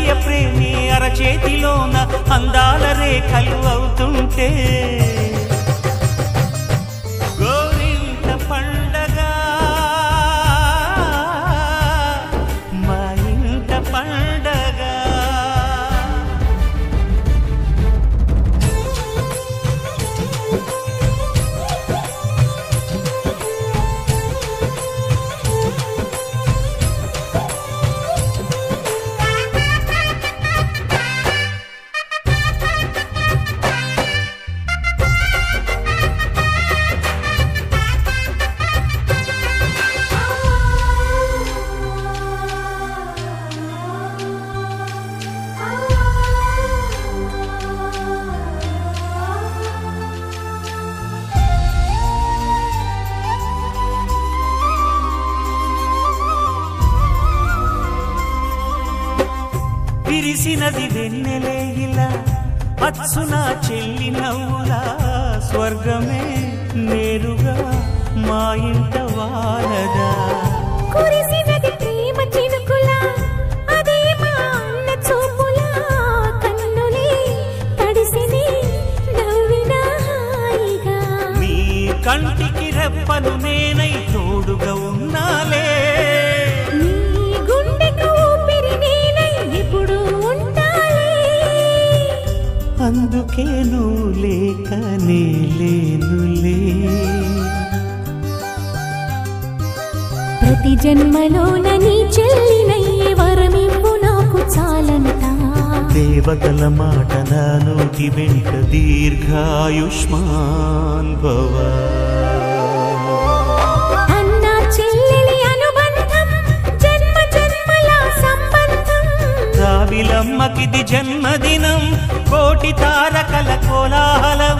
అన్నయ్య ప్రేమి అరచేతిలోన అందాల రేఖలు అవుతుంటే గోరింట పండగ మా ఇంట పండగ. విరిసినది వెన్నెలే ఇలా అచ్చున చెల్లి నవ్వులా స్వర్గమే నేరుగా మా ఇంట వాలదా. కురిసినది ప్రేమ చినుకులా అదే మా అన్న చూపులా కన్నులే తడిసిని నవ్వినా హాయిగా. నీ కంటికి రెప్పను నేనై తోడుగా ఉన్నాలే. అందుకే నువ్వు లేక నే లేనులే. ప్రతి జన్మలోన నీ చెల్లినయ్యే వరమివ్వు నాకు చాలంట. దేవతల మాట నా నోటి వెంట దీర్ఘాయుష్మాన్ భవ. అన్న చెల్లెలి అనుబంధం జన్మ జన్మల సంబంధం. రావిలమ్మకిది జన్మదినం కోటి తారకల కోలాహలం.